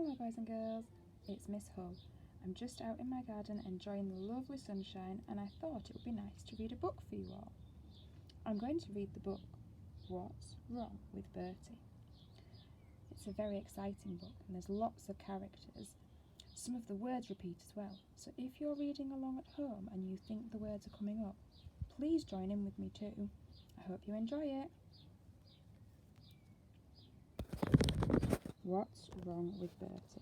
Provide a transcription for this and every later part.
Hello boys and girls, it's Miss Hull. I'm just out in my garden enjoying the lovely sunshine and I thought it would be nice to read a book for you all. I'm going to read the book, What's Wrong with Bertie? It's a very exciting book and there's lots of characters. Some of the words repeat as well, so if you're reading along at home and you think the words are coming up, please join in with me too. I hope you enjoy it. What's wrong with Bertie?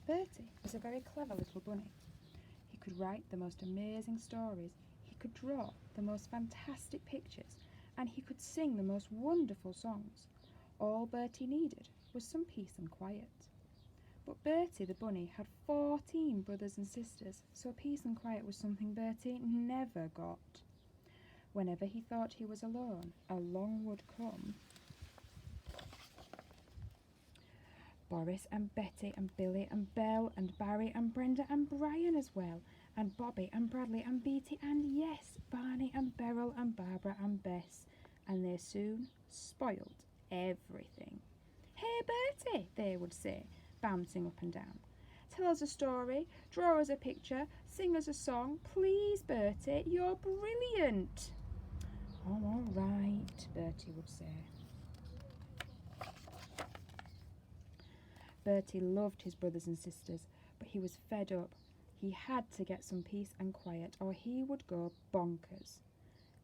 Bertie was a very clever little bunny. He could write the most amazing stories, he could draw the most fantastic pictures, and he could sing the most wonderful songs. All Bertie needed was some peace and quiet. But Bertie the bunny had 14 brothers and sisters, so peace and quiet was something Bertie never got. Whenever he thought he was alone, along would come Boris and Betty and Billy and Belle and Barry and Brenda and Brian as well, and Bobby and Bradley and Beatty and yes, Barney and Beryl and Barbara and Bess, and they soon spoiled everything. "Hey Bertie," they would say, bouncing up and down. "Tell us a story, draw us a picture, sing us a song. Please, Bertie, you're brilliant." "Oh, all right," Bertie would say. Bertie loved his brothers and sisters, but he was fed up. He had to get some peace and quiet, or he would go bonkers.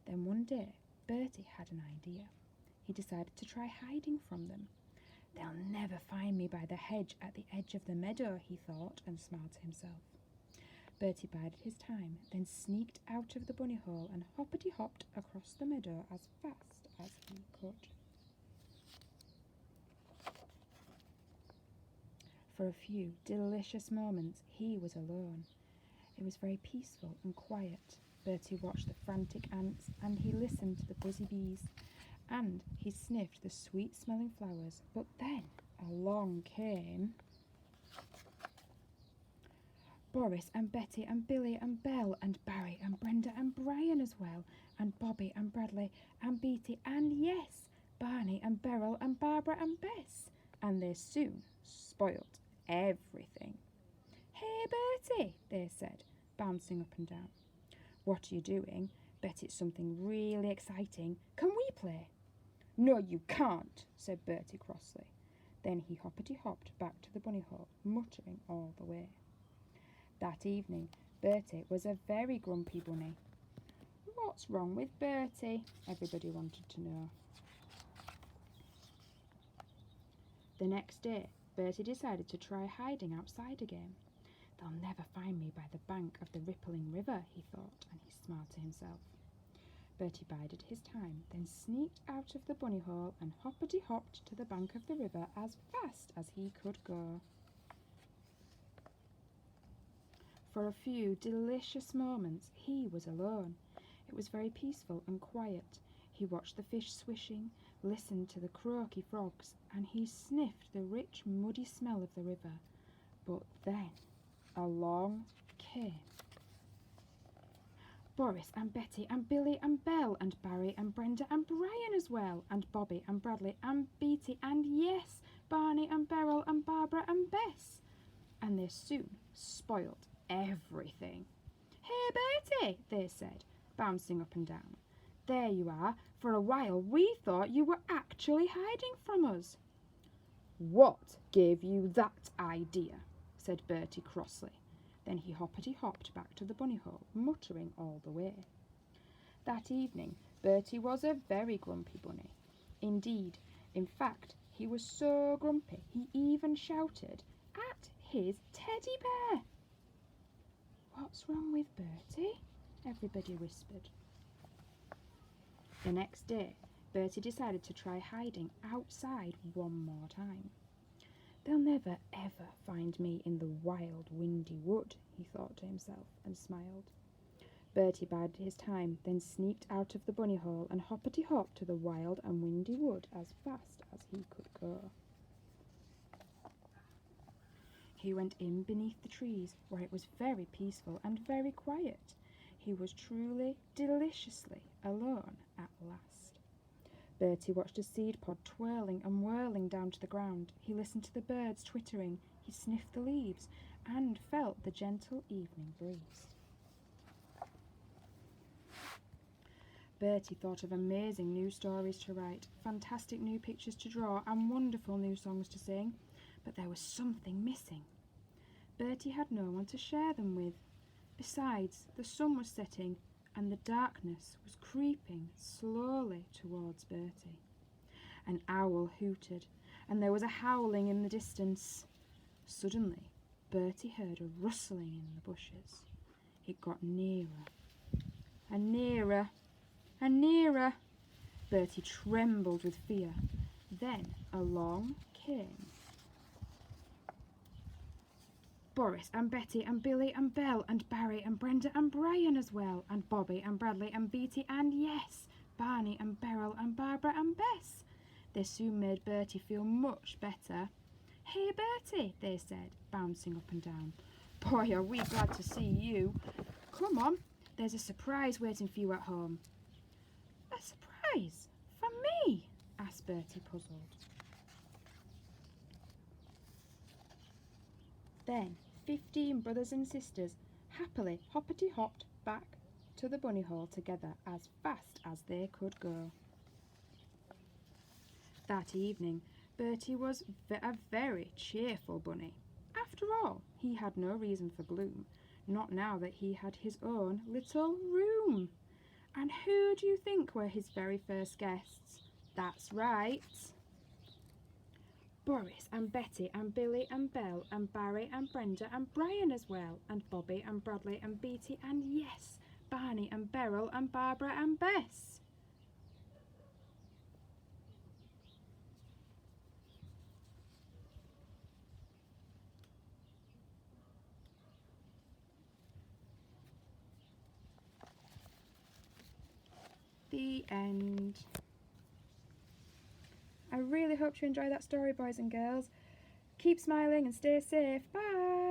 Then one day, Bertie had an idea. He decided to try hiding from them. "They'll never find me by the hedge at the edge of the meadow," he thought, and smiled to himself. Bertie bided his time, then sneaked out of the bunny hole and hoppity-hopped across the meadow as fast as he could. For a few delicious moments, he was alone. It was very peaceful and quiet. Bertie watched the frantic ants, and he listened to the buzzy bees, and he sniffed the sweet-smelling flowers. But then along came Boris and Betty and Billy and Belle and Barry and Brenda and Brian as well, and Bobby and Bradley and Beatty and yes, Barney and Beryl and Barbara and Bess, and they soon spoiled everything. "Hey Bertie," they said, bouncing up and down. "What are you doing? Bet it's something really exciting. Can we play?" "No, you can't," said Bertie crossly. Then he hoppity-hopped back to the bunny hole, muttering all the way. That evening, Bertie was a very grumpy bunny. What's wrong with Bertie? Everybody wanted to know. The next day, Bertie decided to try hiding outside again. "They'll never find me by the bank of the rippling river," he thought, and he smiled to himself. Bertie bided his time, then sneaked out of the bunny hole and hoppity-hopped to the bank of the river as fast as he could go. For a few delicious moments, he was alone. It was very peaceful and quiet. He watched the fish swishing, listened to the croaky frogs, and he sniffed the rich, muddy smell of the river. But then along came Boris and Betty and Billy and Belle and Barry and Brenda and Brian as well, and Bobby and Bradley and Beatty and yes, Barney and Beryl and Barbara and Bess, and they soon spoiled everything. "Hey Bertie," they said, bouncing up and down. "There you are. For a while we thought you were actually hiding from us." "What gave you that idea?" said Bertie crossly. Then he hoppity-hopped back to the bunny hole, muttering all the way. That evening, Bertie was a very grumpy bunny. Indeed, in fact, he was so grumpy he even shouted at his teddy bear. "What's wrong with Bertie?" everybody whispered. The next day, Bertie decided to try hiding outside one more time. "They'll never ever find me in the wild, windy wood," he thought to himself and smiled. Bertie bided his time, then sneaked out of the bunny hole and hoppity-hopped to the wild and windy wood as fast as he could go. He went in beneath the trees, where it was very peaceful and very quiet. He was truly, deliciously alone at last. Bertie watched a seed pod twirling and whirling down to the ground. He listened to the birds twittering. He sniffed the leaves and felt the gentle evening breeze. Bertie thought of amazing new stories to write, fantastic new pictures to draw, and wonderful new songs to sing, but there was something missing. Bertie had no one to share them with. Besides, the sun was setting, and the darkness was creeping slowly towards Bertie. An owl hooted, and there was a howling in the distance. Suddenly, Bertie heard a rustling in the bushes. It got nearer, and nearer, and nearer. Bertie trembled with fear. Then along came Boris and Betty and Billy and Belle and Barry and Brenda and Brian as well, and Bobby and Bradley and Beatty and, yes, Barney and Beryl and Barbara and Bess. They soon made Bertie feel much better. "Hey, Bertie," they said, bouncing up and down. "Boy, are we glad to see you. Come on, there's a surprise waiting for you at home." "A surprise? For me?" asked Bertie, puzzled. Then 15 brothers and sisters happily hoppity-hopped back to the bunny hole together as fast as they could go. That evening, Bertie was a very cheerful bunny. After all, he had no reason for gloom, not now that he had his own little room. And who do you think were his very first guests? That's right, Boris and Betty and Billy and Belle and Barry and Brenda and Brian as well, and Bobby and Bradley and Beatty and, yes, Barney and Beryl and Barbara and Bess. The end. I really hope you enjoy that story, boys and girls. Keep smiling and stay safe. Bye!